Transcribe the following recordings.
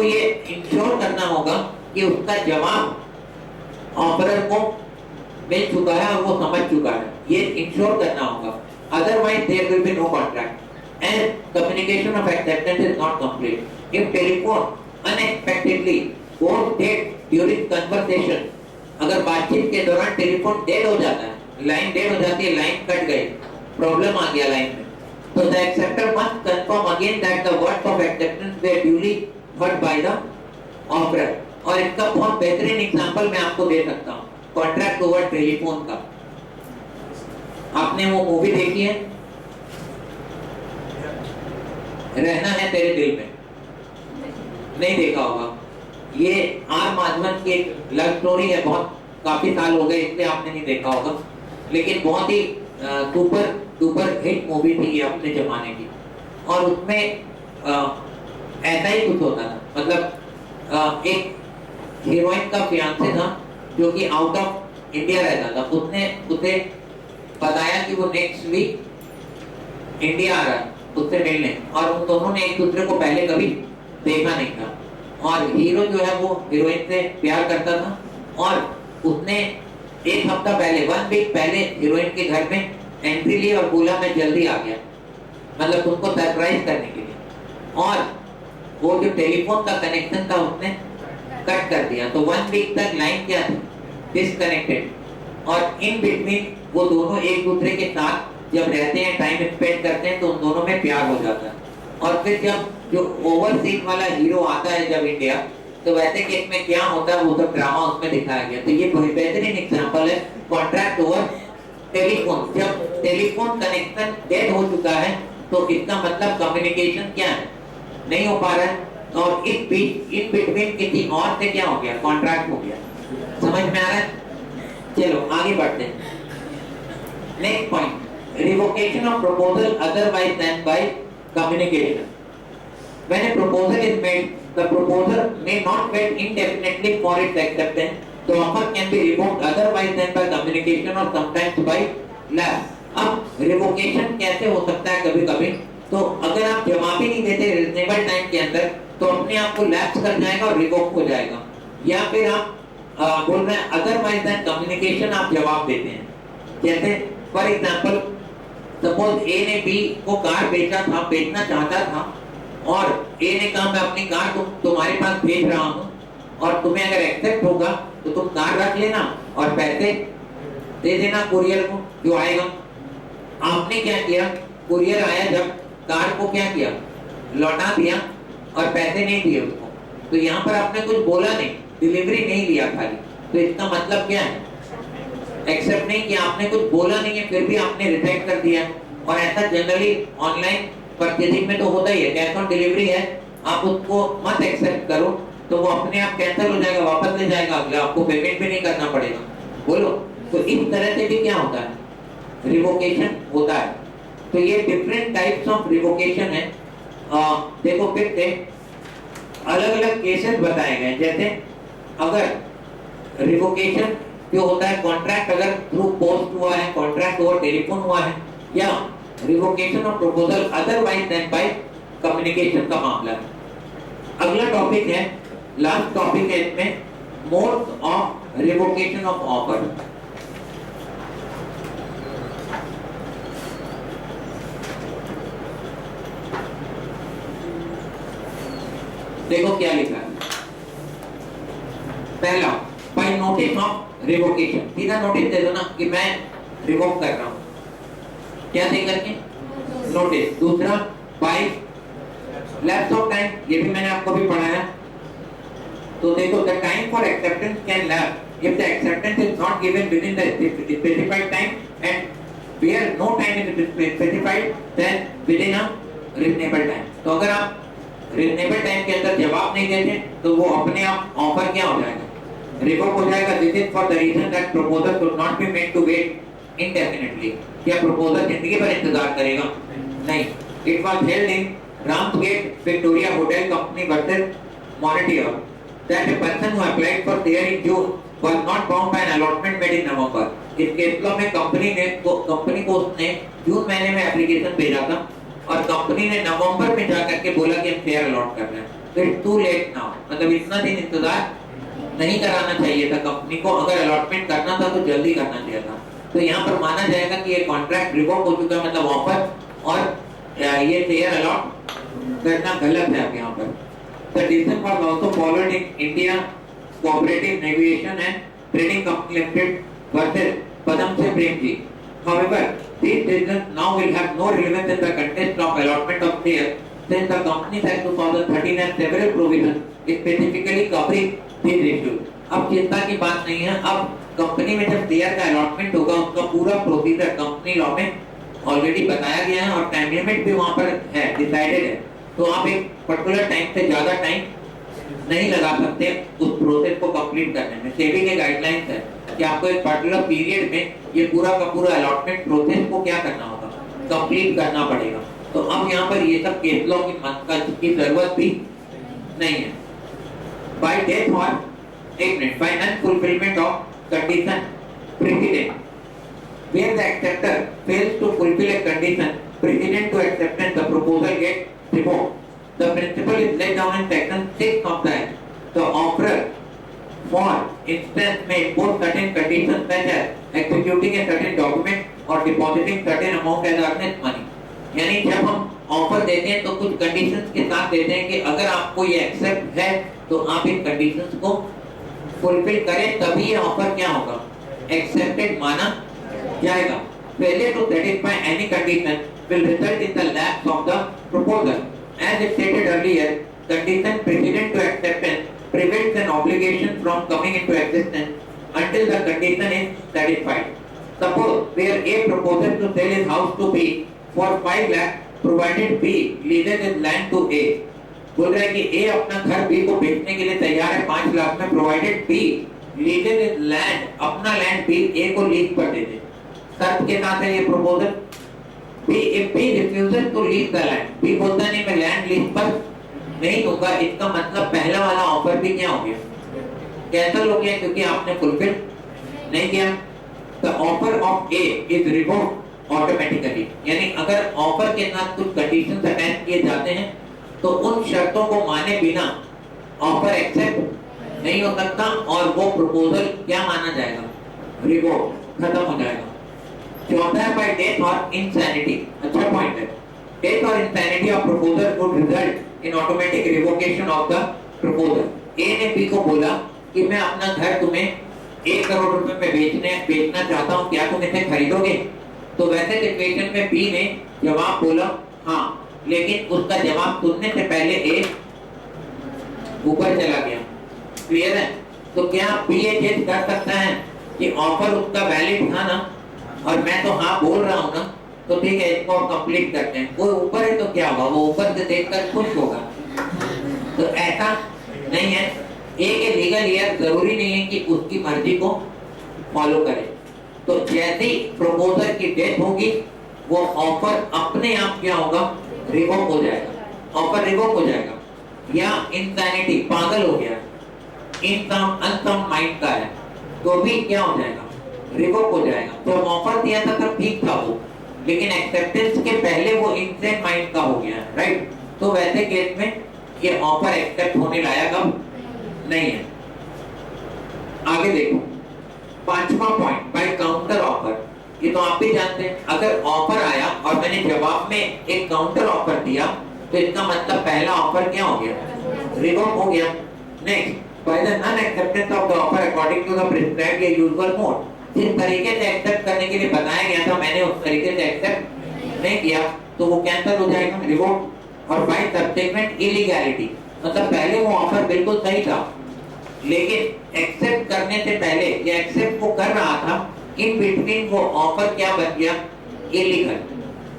तो ये इंश्योर करना होगा कि उसका जवाब ऑफरर को मिल चुका है और वो समझ चुका है, ये इंश्योर करना होगा। Otherwise there will be no contract and communication of acceptance is not complete. If telephone unexpectedly goes dead during conversation, अगर बातचीत के दौरान टेलीफोन डेड हो जाता है, लाइन डेड हो जाती है, लाइन कट गई, प्रॉब्लम आ गया लाइन में, तो the acceptor must confirm again that the words of acceptance way duly heard by the offerer। और इसका बहुत बेहतरीन एग्जांपल मैं आपको दे सकता हूँ, कॉन्ट्रैक्ट ओवर टेलीफोन का। आपने वो मूवी देखी है, रहना है तेरे दिल में? नहीं देखा होगा। ये आर माधवन की एक लव स्टोरी है, बहुत काफी साल हो गए इसलिए आपने नहीं देखा होगा, लेकिन बहुत ही सुपर डुपर हिट मूवी थी ये अपने जमाने की। और उसमें ऐसा ही कुछ होता था, मतलब एक हीरोइन का फियांसे था जो कि आउट ऑफ इंडिया रहता था। उसने उसे बताया कि वो नेक्स्ट वीक इंडिया आ रहा है उससे मिलने, और उन दोनों ने एक दूसरे को पहले कभी देखा नहीं था। और हीरो जो है वो हीरोइन से प्यार करता था, और उसने एक हफ्ता पहले, 1 वीक पहले हीरोइन के घर में एंट्री ली और बोला मैं जल्दी आ गया, मतलब उनको सरप्राइज करने के लिए। और वो जो टेलीफोन का कनेक्शन था उसने कट कर दिया, तो 1 वीक तक लाइन क्या थी, डिस्कनेक्टेड। और इन बिटवीन वो दोनों एक दूसरे के साथ जब रहते हैं, टाइम स्पेंड करते हैं, तो उन दोनों में प्यार हो जाता है। और फिर जब जो ओवरसीज वाला हीरो आता है जब इंडिया, तो वैसे केस में क्या होता है वो सब ड्रामा उसमें दिखाया गया। तो ये बेहतरीन एग्जांपल है कॉन्ट्रैक्ट ओवर टेलीफोन। जब टेलीफोन कनेक्शन डेड हो चुका है तो इसका मतलब कम्युनिकेशन क्या है, नहीं हो पा रहा है, और इन बिटवीन किसी और से क्या हो गया, कॉन्ट्रैक्ट हो गया। समझ में आ रहा है? चलो आगे बढ़ते हैं। Next point, revocation of proposal otherwise than by communication. When a proposal is made, the proposer may not wait indefinitely for its acceptance. The offer can be revoked otherwise than by communication or sometimes by lapse. अब revocation कैसे हो सकता है कभी कभी, तो अगर आप जवाब ही नहीं देते रीजनेबल टाइम के अंदर, तो अपने आप को लैप्स कर जाएगा और रिवोक हो जाएगा। या फिर आप बोल रहे हैं अदरवाइज देन कम्युनिकेशन, आप जवाब देते हैं। जैसे फॉर एग्जांपल, सपोज ए ने बी को कार बेचना चाहता था, और ए ने कहा मैं अपनी कार तुम्हारे पास भेज रहा हूँ, और तुम्हें अगर एक्सेप्ट होगा तो तुम कार रख लेना और पैसे दे देना कुरियर को जो आएगा। आपने क्या किया, कुरियर आया, जब कार को क्या किया, लौटा दिया और पैसे नहीं दिए उसको। तो यहाँ पर आपने कुछ बोला नहीं, डिलीवरी नहीं लिया खाली, तो इसका मतलब क्या है, एक्सेप्ट नहीं किया। आपने कुछ बोला नहीं है फिर भी आपने रिजेक्ट कर दिया। और ऐसा जनरली ऑनलाइन परचेजिंग में तो होता ही है, कैश ऑन डिलीवरी है, आप उसको मत एक्सेप्ट करो तो वो अपने आप कैंसिल हो जाएगा, वापस ले जाएगा अगला, आपको पेमेंट भी नहीं करना पड़ेगा। बोलो, तो इस तरह से भी क्या होता है, रिवोकेशन होता है। तो ये डिफरेंट टाइप्स ऑफ रिवोकेशन है। देखो फिर से अलग अलग केसेस बताए गए। जैसे अगर रिवोकेशन जो होता है, कॉन्ट्रैक्ट अगर थ्रू पोस्ट हुआ है, कॉन्ट्रैक्ट ओवर टेलीफोन हुआ है, या revocation of proposal otherwise than by communication का मामला है। अगला टॉपिक है, लास्ट टॉपिक है इसमें, modes of revocation of offer. देखो क्या लिखा है। पहला, बाय नोटिस ऑफ रिवोकेशन, सीधा नोटिस दे दो ना कि मैं रिवोक कर रहा हूं, क्या दे करके, नोटिस। दूसरा, बाय लैप्स ऑफ टाइम, ये भी मैंने आपको भी पढ़ाया। तो देखो, the time for acceptance can lapse if the acceptance is not given within the specified time and where no time is specified then within a reasonable time. तो अगर आप रीजनेबल टाइम के अंदर जवाब नहीं देते तो वो अपने आप ऑफर क्या हो जाएगा, रिवोक हो जाएगा। This is for the reason that proposal should not be made to wait indefinitely। क्या प्रपोजल जिंदगी भर इंतजार करेगा? नहीं। It was held in Ramsgate Victoria Hotel Company versus Montefiore that a person who applied for share in June was not bound by an allotment made in November। इस case में company को उसने जून महीने में एप्लीकेशन भेजा था और company ने नवंबर में जाकर के बोला कि हम शेयर अलॉट कर रहे हैं। इट्स टू लेट नाउ, मतलब इतना दिन इंतजार नहीं कराना चाहिए था कंपनी को, अगर अलॉटमेंट करना था तो जल्दी करना चाहिए था। तो यहाँ पर माना जाएगा कि ये कॉन्ट्रैक्ट रिवोक हो चुका है, मतलब ऑफर और ये शेयर अलॉट करना गलत है अब यहाँ पर। The decision was also followed in India Cooperative Navigation and Trading Company Limited versus Padamse Premji. However, these decisions now will have no relevance in the context of allotment of shares, since the Companies Act 2013 has several provisions specifically covering these issues. अब चिंता की बात नहीं है, अब company में जब share का अलॉटमेंट होगा उसका पूरा प्रोसीजर कंपनी लॉ में ऑलरेडी बताया गया है और टाइम लिमिट भी वहाँ पर है, डिसाइडेड है। तो आप एक पर्टिकुलर टाइम से ज्यादा टाइम नहीं लगा सकते उस प्रोसेस को कंप्लीट करने में। सेबी के गाइडलाइंस है कि आपको एक पर्टिकुलर पीरियड में ये पूरा का पूरा अलॉटमेंट प्रोसेस को क्या करना होगा, कंप्लीट करना पड़ेगा। तो अब यहाँ पर ये सब केस लॉ की जरूरत भी नहीं है। बाय डेथ और एक minute, by unfulfillment of condition precedent, where the acceptor fails to fulfill a condition precedent to acceptance, the proposal gets revoked. The principle is laid down in section 6 of the Act. The offerer, for instance, may impose certain conditions such as executing a certain document or depositing certain amount as earnest money. यानी जब हम offer देते हैं तो कुछ conditions के साथ देते हैं कि अगर आपको ये एक्सेप्ट है तो आप इन कंडीशंस को फुलफिल करें, तभी ये ऑफर क्या होगा, एक्सेप्टेड माना जाएगा। Failure to satisfy any condition will result in the lapse of the proposal. As stated earlier, condition precedent to acceptance prevents an obligation from coming into existence until the condition is satisfied. Suppose where A proposes to sell his house to B for 5 lakh, provided B leases his land to A. बोल रहा है कि A अपना घर B को बेचने के लिए तैयार है 5 लाख में, provided B leases his land, अपना लैंड B A को लीज पर दे दे। शर्त के साथ है ये proposal. If B refuses to lease the land, B बोलता नहीं मैं लैंड लीज पर नहीं दूंगा, इसका मतलब पहला वाला ऑफर भी क्या हो गया, कैंसिल हो गया, क्योंकि आपने फुलफिल नहीं किया। The offer of A is revoked automatically, यानी अगर ऑफर के साथ कुछ कंडीशंस अटैच किए जाते हैं तो उन शर्तों को माने बिना ऑफर एक्सेप्ट नहीं हो सकता और वो प्रपोजल क्या माना जाएगा, रिवोक, खत्म हो जाएगा। चौथा है बाय डेथ और इंसैनिटी, अच्छा पॉइंट है। डेथ और insanity of proposal would result in automatic revocation of the proposal. A ने बी को बोला कि मैं अपना घर तुम्हें 1 करोड़ रुपए में बेचना चाहता हूँ, क्या तुम इसे खरीदोगे? तो वैसे सिचुएशन में बी ने जवाब बोला हाँ, लेकिन उसका जवाब सुनने से पहले ए ऊपर चला गया। क्लियर है? तो क्या बी ये चेंज कर सकता है कि ऑफर उसका वैलिड था ना और मैं तो हाँ बोल रहा हूँ ना, तो ठीक है इसको कंप्लीट करते हैं। वो ऊपर है तो क्या होगा, वो ऊपर से देखकर खुश होगा। तो ऐसा नहीं है, एक लीगल ईयर जरूरी नहीं है कि उसकी मर्जी को फॉलो करे। तो जैसे ही प्रपोजर की डेथ होगी वो ऑफर अपने आप क्या होगा, रिवोक हो जाएगा, ऑफर रिवोक हो जाएगा। या इंसैनिटी, पागल हो गया, अनसाउंड माइंड का है, तो भी क्या हो जाएगा, रिवोक हो जाएगा। तो ऑफर दिया था तब ठीक था वो, लेकिन एक्सेप्टेंस के पहले वो इनसेन माइंड का हो गया, राइट? तो वैसे केस में ये ऑफर एक्सेप्ट होने लायक अब नहीं है। आगे देखो, 5वां पॉइंट, बाय काउंटर ऑफर। ये तो आप भी जानते हैं, अगर ऑफर आया और मैंने जवाब में एक काउंटर ऑफर दिया तो इसका मतलब पहला ऑफर क्या हो गया, रिवोक हो गया। Next, by the non acceptance of the offer according to the prescribed या यूजुअल मोड। जिस तरीके से एक्सेप्ट करने के लिए बताया गया था मैंने उस तरीके से एक्सेप्ट नहीं किया तो वो कैंसिल हो जाएगा, रिवोक। और बाय सब्सिक्वेंट इलीगैलिटी, मतलब पहले वो ऑफर बिल्कुल सही था लेकिन एक्सेप्ट करने से पहले या एक्सेप्ट वो कर रहा था, इन बिटवीन वो ऑफर क्या बन गया, इलीगल,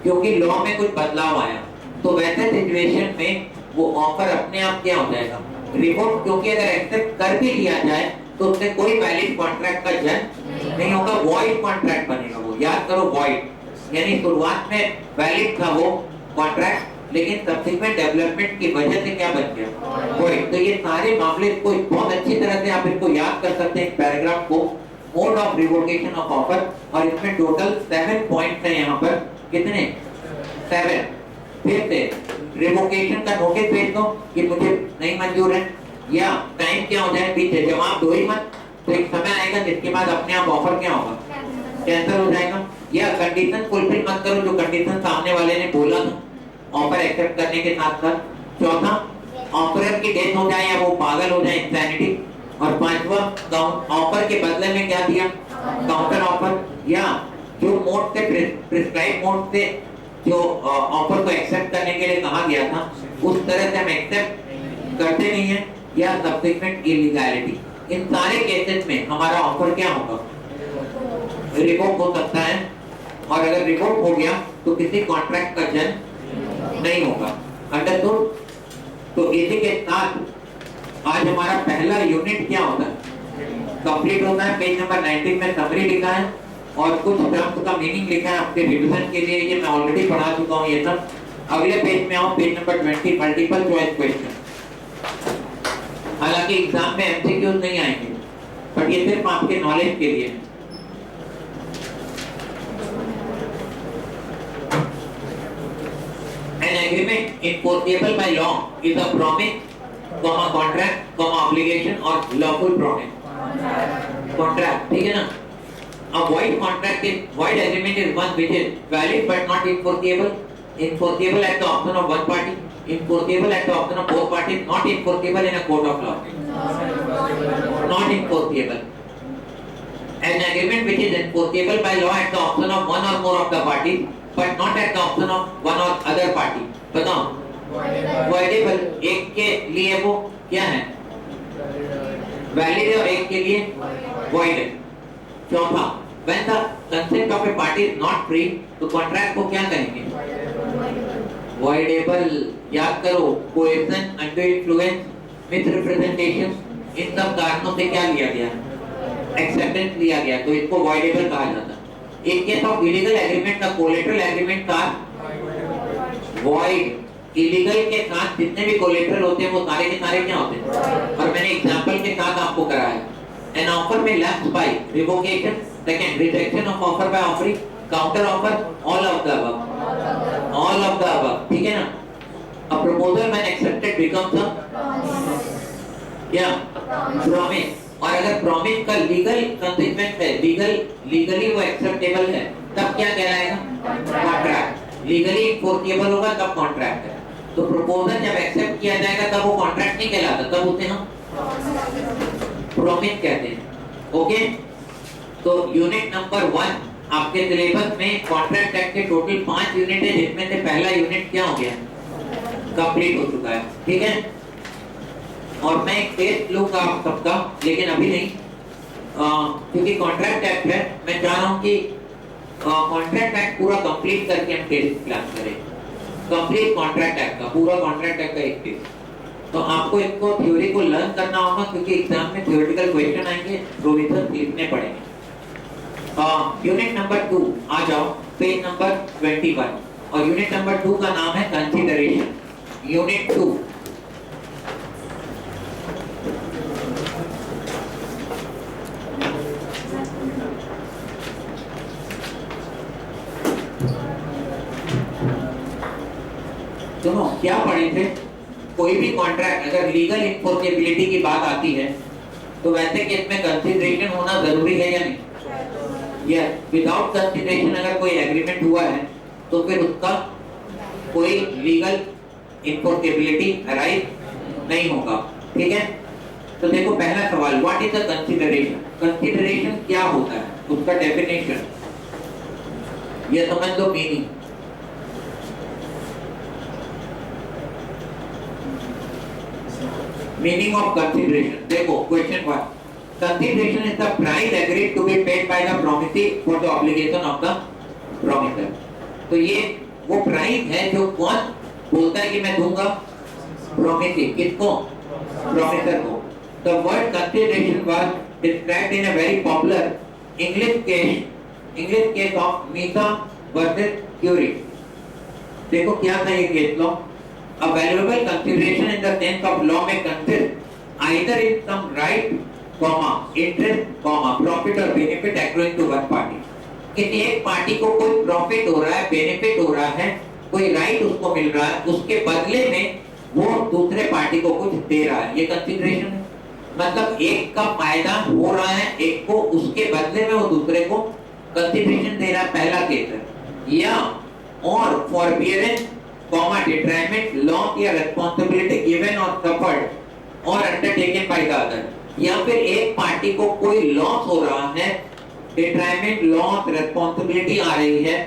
क्योंकि लॉ में कुछ बदलाव आया। तो वैसे सिचुएशन में वो ऑफर अपने आप क्या हो जाएगा, रिवोक, क्योंकि अगर एक्सेप्ट कर भी लिया जाए तो उससे कोई वैलिड कॉन्ट्रैक्ट का जन्म नहीं होगा, वॉइड कॉन्ट्रैक्ट बनेगा वो। याद करो, वॉइड यानी शुरुआत में वैलिड था वो कॉन्ट्रैक्ट, लेकिन सब्सिक्वेंट डेवलपमेंट की वजह से क्या बन गया, वॉइड। तो ये सारे मामले को बहुत अच्छी तरह से आप इसको याद कर सकते हैं पैराग्राफ को, mode of revocation of offer. और इसमें टोटल 7 पॉइंट्स हैं यहाँ पर, कितने, 7। फिर से रिवोकेशन का नोटिस भेज दो कि मुझे नहीं मंजूर है, या टाइम क्या हो जाए पीछे, जवाब दो ही मत, तो एक समय आएगा जिसके बाद अपने आप ऑफर क्या होगा, कैंसिल हो जाएगा। या कंडीशन फुलफिल मत करो जो कंडीशन सामने वाले ने बोला था ऑफर एक्सेप्ट करने के साथ साथ। चौथा, ऑफर की डेथ हो जाए या वो पागल हो जाए, इंसैनिटी। और पांचवा, ऑफर के बदले में क्या दिया, काउंटर ऑफर, या जो मोड से प्रिस्क्राइब मोड से जो ऑफर को एक्सेप्ट करने के लिए कहा गया था उस तरह से हम एक्सेप्ट करते नहीं है, या सब्सिक्वेंट इलीगैलिटी। इन सारे केसेस में हमारा ऑफर क्या होगा, रिवोक हो सकता है, और अगर रिवोक हो गया तो किसी कॉन्ट्रैक्ट का जन्म नहीं होगा। अंडरस्टूड? तो इसी के साथ आज हमारा पहला यूनिट क्या होता है, कंप्लीट होता है। पेज नंबर 19 में समरी लिखा है और कुछ टर्म्स का मीनिंग लिखा है आपके रिवीजन के लिए, ये मैं ऑलरेडी पढ़ा चुका हूँ ये सब। अगले पेज में आओ, page number 20, multiple choice question. हालांकि एग्जाम में एमसीक्यूज नहीं आएंगे, बट ये सिर्फ आपके नॉलेज के लिए। An agreement enforceable by law is a promise, contract, obligation or lawful promise. Contract, ठीक है ना? A void contract is, void agreement is one which is valid but not enforceable. Enforceable at the option of one party, enforceable at the option of both parties, not enforceable in a court of law. Not enforceable. An agreement which is enforceable by law at the option of one or more of the parties, but not at the option of one or other party. बताओ, voidable एक के लिए वो क्या है, valid है, और एक के लिए void है। चौथा, when the consent of a party is not free, तो contract को क्या कहेंगे, voidable। याद करो, coercion, undue influence, misrepresentation, इन सब कारणों से क्या लिया गया, एक्सेप्टेंस लिया गया, तो इसको voidable कहा जाता है। In case of illegal agreement, the collateral agreement are void। Illegal के साथ जितने भी कोलेटरल होते हैं वो सारे के सारे क्या होते हैं, और मैंने एग्जांपल के साथ आपको कराया। An offer may lapse by revocation, second rejection of offer by offering, counter offer, all of the above, all of the above, ठीक है ना। A proposal when accepted becomes a promise, और अगर प्रॉमिस का लीगल कंसीक्वेंस है, legally वो acceptable है, तब क्या कहलाएगा, कॉन्ट्रैक्ट। लीगली इन्फोर्सेबल होगा तब कॉन्ट्रैक्ट है। तो प्रपोजल जब एक्सेप्ट किया जाएगा तब वो कॉन्ट्रैक्ट नहीं कहलाता, तब उसे हम प्रॉमिस कहते हैं। ओके, तो यूनिट नंबर 1 आपके सिलेबस में कॉन्ट्रैक्ट एक्ट के टोटल 5 यूनिट है, जिसमें से पहला यूनिट क्या हो गया, कंप्लीट हो चुका है, ठीक है। और मैं एक टेस्ट लूंगा आप सबका, लेकिन अभी नहीं, क्योंकि कॉन्ट्रैक्ट एक्ट है, मैं चाह रहा हूँ कि कॉन्ट्रैक्ट एक्ट पूरा कंप्लीट करके हम टेस्ट क्लास करें। कंप्लीट कॉन्ट्रैक्ट एक्ट का, पूरा कॉन्ट्रैक्ट एक्ट का एक टेस्ट। तो आपको इसको थ्योरी को लर्न करना होगा, क्योंकि एग्जाम में थ्योरेटिकल क्वेश्चन आएंगे, प्रोविजन लिखने पड़ेंगे। यूनिट नंबर 2 आ जाओ, पेज नंबर 21, और यूनिट नंबर 2 का नाम है कंसीडरेशन। यूनिट 2, सुनो क्या पढ़े थे, कोई भी कॉन्ट्रैक्ट अगर लीगल इन्फोर्सेबिलिटी की बात आती है तो वैसे केस में कंसीडरेशन होना जरूरी है या नहीं। यस, विदाउट कंसीडरेशन अगर कोई एग्रीमेंट हुआ है तो फिर उसका कोई लीगल इन्फोर्सेबिलिटी अराइज नहीं होगा, ठीक है। तो देखो पहला सवाल, what is the consideration. Consideration क्या होता है, उसका डेफिनेशन ये समझ लो, मीनिंग। Meaning of consideration, देखो question 1, consideration is the price agreed to be paid by the promisee for the obligation of the promiser। तो ये वो प्राइस है जो कौन बोलता है कि मैं दूंगा, promisee, किसको, promiser को। The word consideration was described in a very popular English case of Misa versus Curie। देखो क्या था ये case law, a valuable consideration in the sense of law may consist either in some right, interest, profit or benefit accruing to one party। किसी एक party को कोई profit हो रहा है, बेनिफिट हो रहा है, कोई राइट उसको मिल रहा है, उसके बदले में वो दूसरे पार्टी को कुछ दे रहा है, ये कंसिडरेशन है। मतलब एक का फायदा हो रहा है एक को, उसके बदले में वो दूसरे को कंसिडरेशन दे रहा है, पहला केस है। या और फॉरबियरेंस कॉमा डिट्राइमेंट लॉस या रिस्पांसिबिलिटी गिवन और सफर्ड और अंडरटेकन बाय द अदर। या फिर एक पार्टी को कोई लॉस हो रहा है, डिट्राइमेंट लॉस रिस्पांसिबिलिटी आ रही है,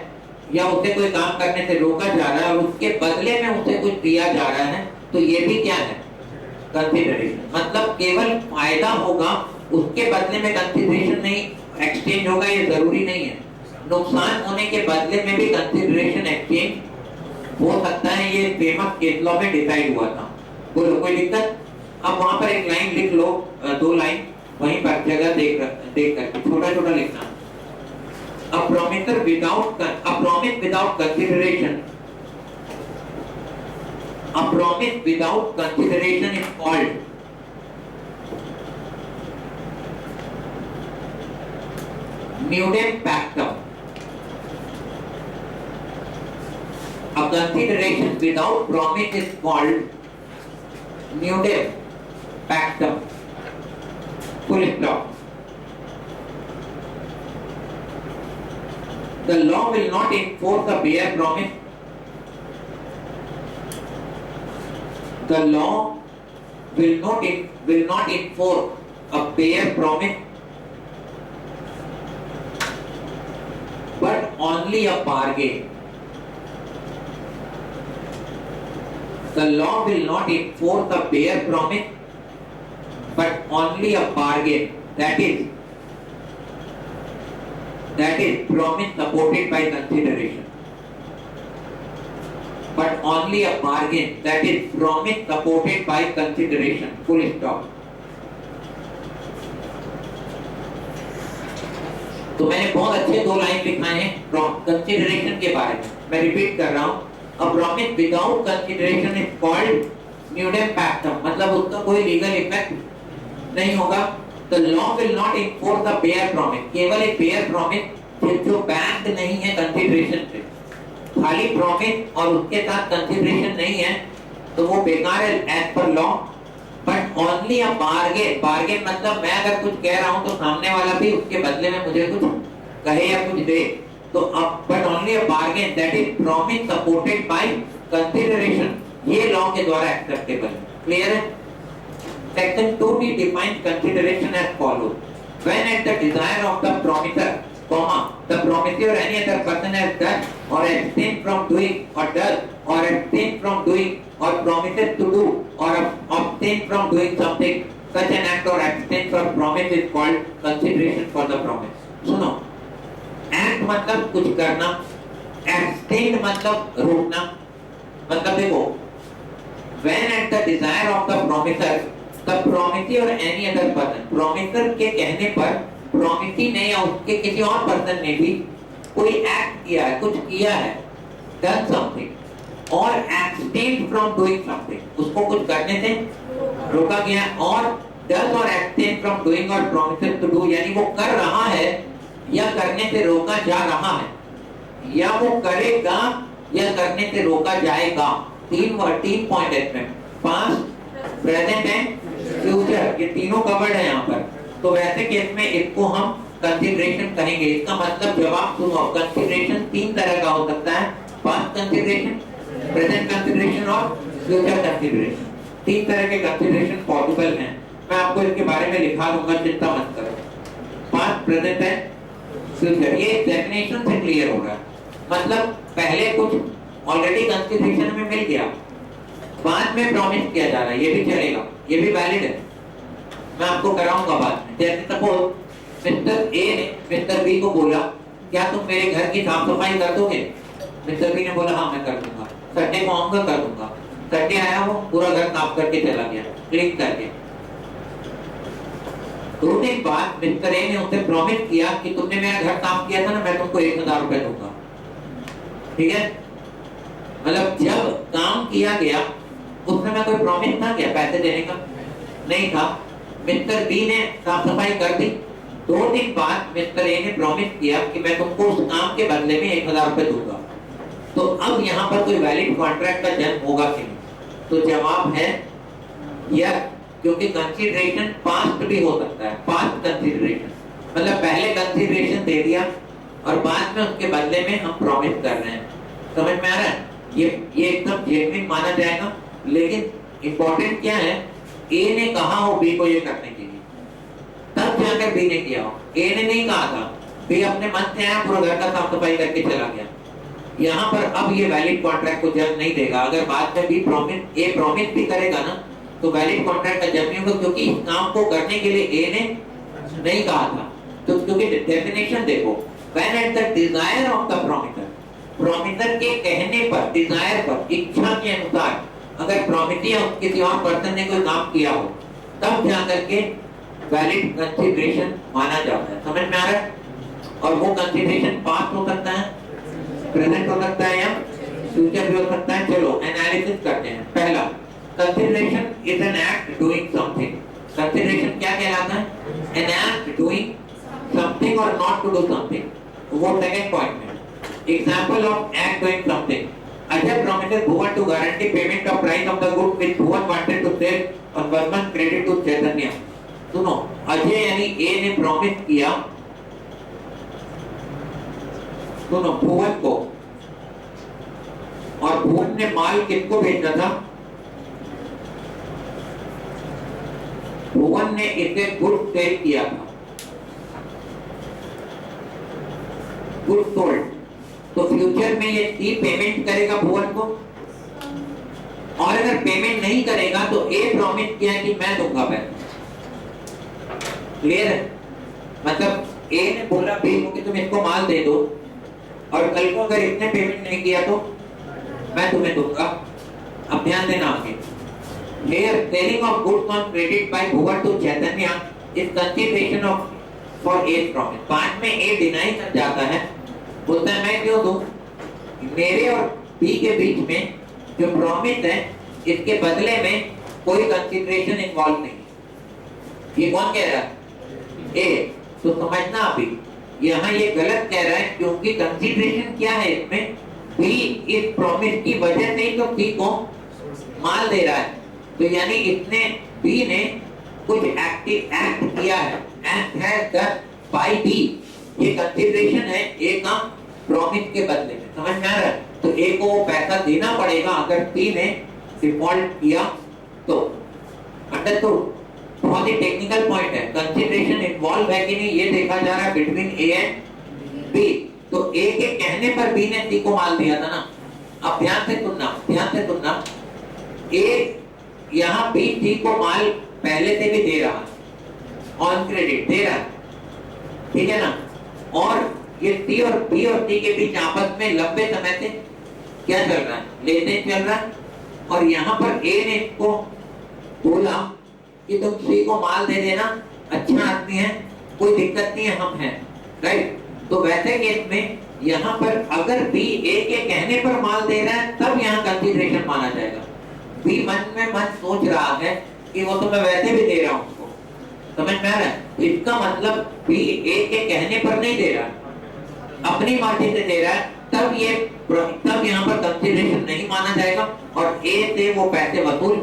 या उसे कोई काम करने से रोका जा रहा है और उसके बदले में उसे कुछ दिया जा रहा है, तो ये भी क्या है, कंसिडरेशन। मतलब केवल फायदा होगा, उसके बदले में कंसिडरेशन नहीं एक्सचेंज होगा, ये जरूरी नहीं है। नुकसान होने के बदले में भी कंसिडरेशन एक्सचेंज हो सकता है, ये फेमस केस लॉ में डिसाइड हुआ था। बोलो कोई दिक्कत? अब वहां पर एक लाइन लिख लो, 2 लाइन वहीं पर जगह देख करके छोटा छोटा लिखना। A promise without consideration, a promise without consideration is called nudem pactum. A consideration without promise is called nudem pactum. Full stop. The law will not enforce a bare promise. The law will not enforce a bare promise, but only a bargain. The law will not enforce a bare promise, but only a bargain. That is promise supported by consideration. But only a bargain. That is promise supported by consideration. Full stop. तो मैंने बहुत अच्छे 2 line लिखाए हैं consideration के बारे में। मैं रिपीट कर रहा हूँ, a promise without consideration is called nudem pactum. मतलब उसका कोई लीगल इफेक्ट नहीं होगा। The law will not enforce a bare promise. केवल एक bare promise जो बैंड नहीं है कंसिडरेशन से, खाली प्रॉमिस और उसके साथ कंसिडरेशन नहीं है, तो वो बेकार है as per law. But only a bargain, bargain मतलब मैं अगर कुछ कह रहा हूँ तो सामने वाला भी उसके बदले में मुझे कुछ कहे या कुछ दे, तो अब but only a bargain that is promise supported by consideration, ये लॉ के द्वारा एक्सेप्टेबल है। क्लियर है? Section 2D defines consideration as follows: when at the desire of the promiser, the promisor or any other person has done or abstained from doing or does or abstained from doing or promises to do or abstain from doing something, such an act or abstain from promise is called consideration for the promise. सुनो, act मतलब कुछ करना, abstain मतलब रोकना। मतलब देखो, when at the desire of the promiser, the promisee or any other person, promiser के कहने पर promisee ने या उसके किसी और पर्सन ने भी कोई एक्ट किया है, कुछ किया है, done something और abstained from doing something, उसको कुछ करने से रोका गया, और does और abstain from doing और promises to do, यानी वो कर रहा है या करने से रोका जा रहा है, या वो करेगा या करने से रोका जाएगा। 3 पॉइंट है इसमें, पास्ट, प्रेजेंट एंड फ्यूचर, ये तीनों कवर्ड है यहाँ पर। तो वैसे केस में इसको हम कंसिडरेशन कहेंगे। इसका मतलब जवाब सुनो, कंसिडरेशन 3 तरह का हो सकता है, पास्ट कंसिडरेशन, प्रेजेंट कंसिडरेशन और फ्यूचर कंसिडरेशन। 3 तरह के कंसिडरेशन पॉसिबल हैं। मैं आपको इसके बारे में लिखा दूंगा, चिंता मत करो। पास्ट, प्रेजेंट एंड फ्यूचर, ये डेफिनेशन से क्लियर हो रहा है। मतलब पहले कुछ ऑलरेडी कंसिडरेशन में मिल गया, बाद में प्रॉमिस किया जा रहा है, ये भी चलेगा, ये भी वैलिड है। मैं आपको कराऊंगा बाद में। जैसे सपोज मिस्टर ए ने मिस्टर बी को बोला, क्या तुम मेरे घर की साफ सफाई कर दोगे? मिस्टर बी ने बोला हाँ मैं कर दूंगा, संडे को आऊंगा, कर दूंगा। संडे आया, वो पूरा घर साफ करके चला गया, क्लीन करके। 2 दिन बाद मिस्टर ए ने उसे प्रॉमिस किया कि तुमने मेरा घर साफ किया था ना, मैं तुमको 1000 रुपए दूंगा। ठीक है? मतलब जब काम किया गया उसमें मैं कोई प्रॉमिस था क्या पैसे देने का? नहीं था। मिस्टर बी ने साफ सफाई कर दी, 2 दिन बाद मिस्टर ए ने प्रॉमिस किया कि मैं तुमको उस काम के बदले में 1000 रुपए दूंगा। तो अब यहाँ पर कोई वैलिड कॉन्ट्रैक्ट का जन्म होगा कि नहीं? तो जवाब है यस, क्योंकि कंसीडरेशन पास्ट भी हो सकता है। पास्ट कंसीडरेशन मतलब पहले कंसीडरेशन दे दिया और बाद में उसके बदले में हम प्रॉमिस कर रहे हैं। समझ में आ रहा है? ये एकदम जेन्युइन माना जाएगा। लेकिन इंपॉर्टेंट क्या है, ए ने कहा हो बी को ये करने के लिए, तब जाकर बी ने किया हो। ए ने नहीं कहा था, बी अपने मन से आया, पूरा घर का साफ सफाई करके चला गया। यहाँ पर अब ये वैलिड कॉन्ट्रैक्ट को जन्म नहीं देगा। अगर बाद में बी प्रॉमिस, ए प्रॉमिस भी करेगा ना, तो वैलिड कॉन्ट्रैक्ट का जन्म नहीं होगा, क्योंकि इस काम को करने के लिए ए ने नहीं कहा था। तो क्योंकि डेफिनेशन देखो, when at the desire of the promisor, promisor के कहने पर, डिजायर पर, इच्छा के अनुसार अगर प्रोमिटर या किसी और पर्सन ने कोई काम किया हो, तब जाकर के वैलिड कंसीडरेशन माना जाता है। समझ में आ रहा है? और वो कंसीडरेशन पास्ट हो सकता है, प्रेजेंट हो सकता है या फ्यूचर भी हो सकता है। चलो एनालिसिस करते हैं। पहला, consideration is an act doing something. Consideration क्या कहलाता है? An act doing something or not to do something. वो second point है। Example of act doing something. Ajay promises Bhuvan to guarantee payment of price of the good which Bhuvan wanted to sell on 1 month credit to Chaitanya. सुनो, अजय यानी ए ने promise किया, सुनो, भुवन को, और भुवन ने माल किसको भेजना था? भुवन ने इसे गुड सेल किया था, गुड सोल्ड। तो फ्यूचर में ये सी पेमेंट करेगा भुवन को, और अगर पेमेंट नहीं करेगा तो ए प्रॉमिस किया कि मैं दूंगा पैसा। क्लियर है? मतलब ए ने बोला बी को कि तुम इसको माल दे दो, और कल को अगर इसने पेमेंट नहीं किया तो मैं तुम्हें दूंगा। अब ध्यान देना आगे। Here selling of goods on credit by Bhuvan to Chaitanya is consideration of for A's promise। बाद में ए डिनाई कर जाता है, बोलता है मैं क्यों दूं, मेरे और बी के बीच में जो प्रॉमिस है इसके बदले में कोई कंसीडरेशन इन्वॉल्व नहीं। ये कौन कह रहा है? ए। तो समझना अभी यहाँ ये गलत कह रहा है, क्योंकि कंसीडरेशन क्या है इसमें, बी इस प्रॉमिस की वजह से ही तो सी को माल दे रहा है। तो यानी इसने, बी ने कुछ एक्ट किया है, एक्ट है डन बाय बी। ये कंसीडरेशन है ए का प्रॉमिस के बदले में। समझ में आ रहा है? तो ए को वो पैसा देना पड़ेगा अगर सी ने डिफॉल्ट किया तो। अंडरस्टूड? बहुत ही टेक्निकल पॉइंट है। कंसीडरेशन इन्वॉल्व है कि नहीं ये देखा जा रहा है बिटवीन ए एंड बी। तो ए के कहने पर बी ने सी को माल दिया था ना। अब ध्यान से सुनना, ध्यान से सुनना। ए यहाँ बी सी को माल पहले से भी दे रहा है, ऑन क्रेडिट दे रहा है, ठीक है ना। और ये सी और बी और सी के बीच आपस में लंबे समय से क्या चल रहा है, लेन देन चल रहा है। और यहाँ पर ए ने इसको बोला कि तुम सी को माल दे देना, अच्छा आदमी है, कोई दिक्कत नहीं है, हम हैं, राइट। तो वैसे केस में यहाँ पर अगर बी ए के कहने पर माल दे रहा है तब यहाँ कंसीडरेशन माना जाएगा। बी मन में मन सोच रहा है कि वो तो मैं वैसे भी दे रहा हूँ उसको। समझ में आ रहा है? इसका मतलब बी ए के कहने पर नहीं दे रहा, अपनी मर्जी से दे रहा है, तब यहाँ पर कंसीडरेशन नहीं माना जाएगा और ए से वो पैसे वसूल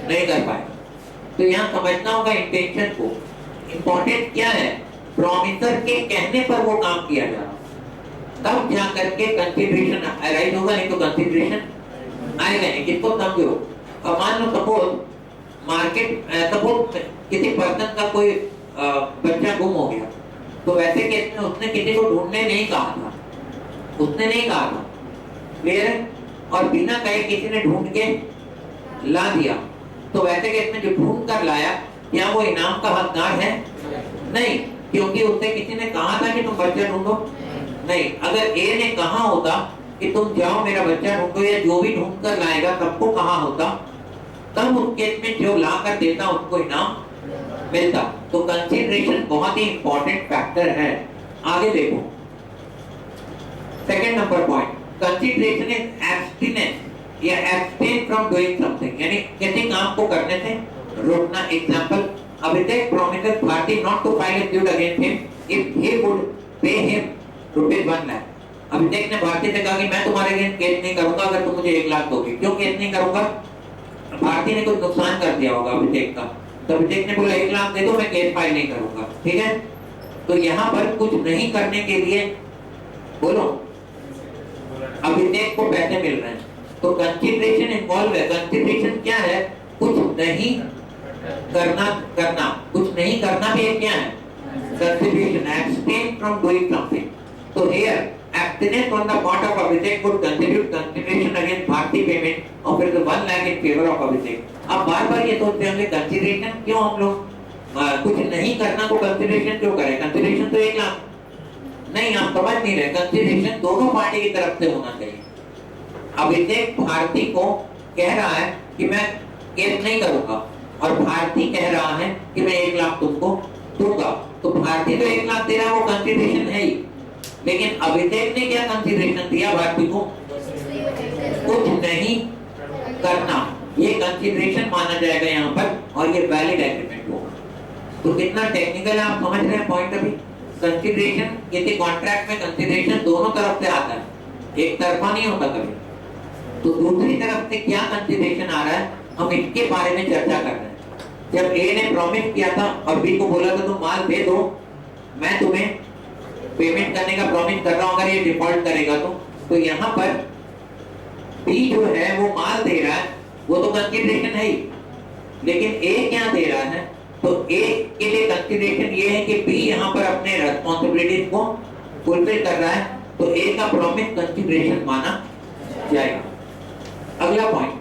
नहीं कर पाएगा। तो यहाँ समझना होगा इंटेंशन को। इंपॉर्टेंट क्या है, प्रॉमिसर के कहने पर वो काम किया जा रहा, तब जा करके कंसीडरेशन अराइज होगा, नहीं तो कंसीडरेशन आएगा नहीं। किसको समझो? और मान लो सपोज मार्केट, सपोज किसी पर्सन का कोई बच्चा गुम हो गया, तो वैसे केस में उसने किसी को ढूंढने नहीं कहा था, उसने नहीं कहा था, क्लियर है? और बिना कहे किसी ने ढूंढ के ला दिया, तो वैसे केस में जो ढूंढ कर लाया क्या वो इनाम का हकदार है? नहीं, क्योंकि उससे किसी ने कहा था कि तुम बच्चा ढूंढो। नहीं, अगर ए ने कहा होता कि तुम जाओ मेरा बच्चा ढूंढो, या जो भी ढूंढ कर लाएगा सबको कहा होता, तब उस केस में जो ला कर देता उसको इनाम मिलता। तो कंसीडरेशन बहुत ही इंपॉर्टेंट फैक्टर है। आगे देखो, second number point, consideration is abstinence या एब्स्टेन फ्रॉम डूइंग समथिंग, यानी किसी काम को करने से रोकना। Example, Abhishek promises Bharti not to file a suit against him if he would pay him ₹1 lakh। अभिषेक ने भारती से कहा कि मैं तुम्हारे अगेंस्ट केस नहीं करूंगा अगर तुम मुझे 1 लाख दोगे। क्यों केस नहीं करूंगा? भारती ने कुछ नुकसान कर दिया होगा अभिषेक का, तो अभिषेक ने बोला 1 लाख दे दो, मैं केस फाइल नहीं करूंगा। ठीक है, तो यहाँ पर कुछ नहीं करने के लिए बोलो अभिषेक को पैसे मिल रहे हैं, तो कंसिडरेशन इन्वॉल्व है। कंसिडरेशन क्या है? कुछ नहीं करना, कुछ नहीं करना भी एक क्या है? Consideration, abstain from doing something. So here abstinence on the part of Abhishek would constitute consideration against Bharti payment of 1 lakh in favor of Abhishek. अब बार-बार ये सोचते होंगे कंसिडरेशन क्यों हम लोग कुछ नहीं करना को कंसिडरेशन क्यों करें? कंसिडरेशन तो 1 लाख नहीं, आप समझ नहीं रहे। कंसिडरेशन दोनों पार्टी की तरफ से होना चाहिए। अभिषेक भारती को कह रहा है कि मैं केस नहीं करूंगा और भारती कह रहा है कि मैं 1 लाख तुमको दूंगा, तो भारती तो 1 लाख दे रहा है, वो कंसिडरेशन है ही। लेकिन अभिषेक ने क्या कंसिडरेशन दिया भारती को? कुछ नहीं करना, ये कंसिडरेशन माना जाएगा यहाँ पर और ये वैलिड एग्रीमेंट होगा। तो कितना टेक्निकल है, आप समझ रहे हैं पॉइंट? अभी कंसिडरेशन किसी कॉन्ट्रैक्ट में कंसिडरेशन दोनों तरफ से आता है, एक तरफा नहीं होता कभी। तो दूसरी तरफ से क्या कंसिडरेशन आ रहा है, हम इसके बारे में चर्चा कर रहे हैं। जब ए ने प्रॉमिस किया था और बी को बोला था तुम माल दे दो, मैं तुम्हें पेमेंट करने का प्रॉमिस कर रहा हूं अगर ये डिफॉल्ट करेगा तो यहाँ पर बी जो है वो माल दे रहा है, वो तो कंसिडरेशन है ही। लेकिन ए क्या दे रहा है? तो ए के लिए कंसिडरेशन ये है कि बी यहाँ पर अपने रेस्पॉन्सिबिलिटीज को फुलफिल कर रहा है, तो ए का प्रॉमिस कंसिडरेशन माना जाएगा। अगला point,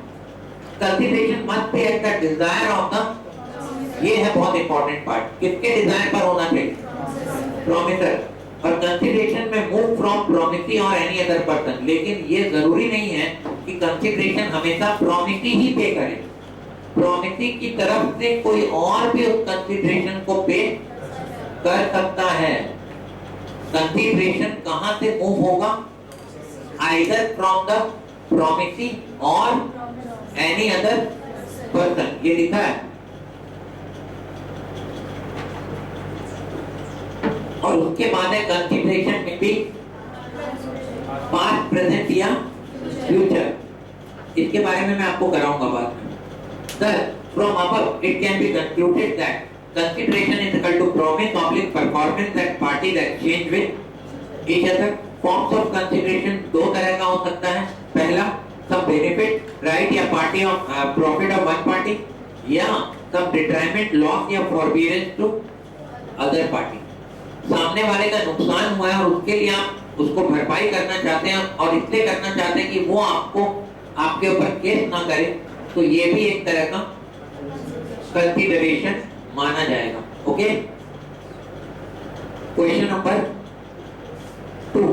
consideration must be eight the desire of the, ये है बहुत इंपॉर्टेंट पार्ट, किसके डिजायर पर होना चाहिए? प्रॉमिसर। और कंसिडरेशन में मूव फ्रॉम प्रॉमिसी और एनी अदर पर्सन, लेकिन ये जरूरी नहीं है कि कंसिडरेशन हमेशा प्रॉमिसी ही पे करे। प्रॉमिसी की तरफ से कोई और भी उस कंसिडरेशन को पे कर सकता है। कंसिडरेशन कहां से मूव होगा? आइदर फ्रॉम द प्रॉमिसी और एनी अदर पर्सन, ये लिखा है। और उसके बाद है कंसिडरेशन में भी पास्ट, प्रेजेंट या फ्यूचर, इसके बारे में मैं आपको कराऊंगा बात में। Thus, from above it can be concluded that consideration is equal to promise oblique performance that parties exchange with each other. Forms of consideration दो तरह का हो सकता है। पहला, some benefit, right या party of profit of one party, या some detriment, loss या forbearance to other party। सामने वाले का नुकसान हुआ है और उसके लिए आप उसको भरपाई करना चाहते हैं और इसलिए करना चाहते हैं कि वो आपको आपके ऊपर केस ना करे, तो ये भी एक तरह का कंसिडरेशन माना जाएगा। Okay, question number 2,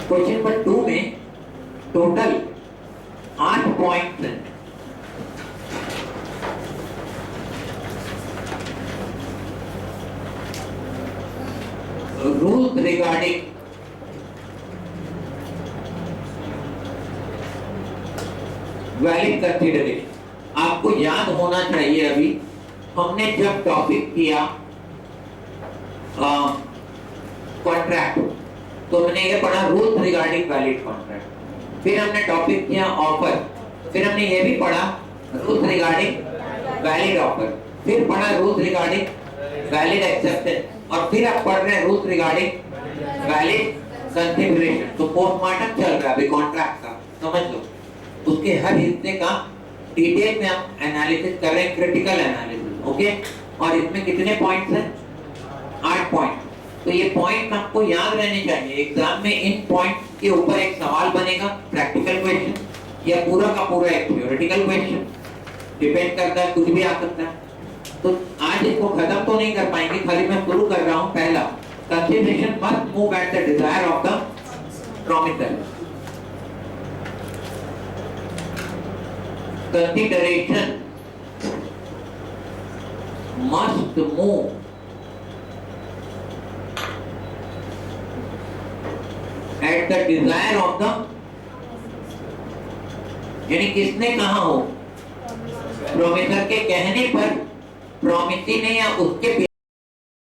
question number 2 में टोटल 8 पॉइंट्स हैं। रूल्स रिगार्डिंग वैलिड कंसिडरेशन आपको याद होना चाहिए। अभी हमने जब टॉपिक किया कॉन्ट्रैक्ट, तो हमने ये पढ़ा रूल्स रिगार्डिंग वैलिड कॉन्ट्रैक्ट। फिर हमने टॉपिक किया ऑफर, फिर हमने ये भी पढ़ा रूल्स रिगार्डिंग वैलिड ऑफर, फिर पढ़ा रूल्स रिगार्डिंग वैलिड एक्सेप्टेंस, और फिर आप पढ़ रहे हैं रूल्स रिगार्डिंग वैलिड कंसिडरेशन। तो पोस्टमार्टम चल रहा है अभी कॉन्ट्रैक्ट का, समझ लो। उसके हर हिस्से का डिटेल में हम एनालिसिस कर रहे हैं, क्रिटिकल एनालिसिस। ओके, और इसमें कितने पॉइंट्स हैं? 8 पॉइंट। तो ये पॉइंट आपको याद रहने चाहिए। एग्जाम में इन पॉइंट्स के ऊपर एक सवाल बनेगा, प्रैक्टिकल क्वेश्चन या पूरा का पूरा एक थ्योरेटिकल क्वेश्चन, डिपेंड करता है, कुछ भी आ सकता है। तो आज इसको खत्म तो नहीं कर पाएंगे, खाली मैं शुरू कर रहा हूं। पहला, consideration must move at the desire of the promiser. Consideration must move at the desire of the, यानी किसने कहा हो? प्रॉमिसर के कहने पर प्रॉमिसी ने या उसके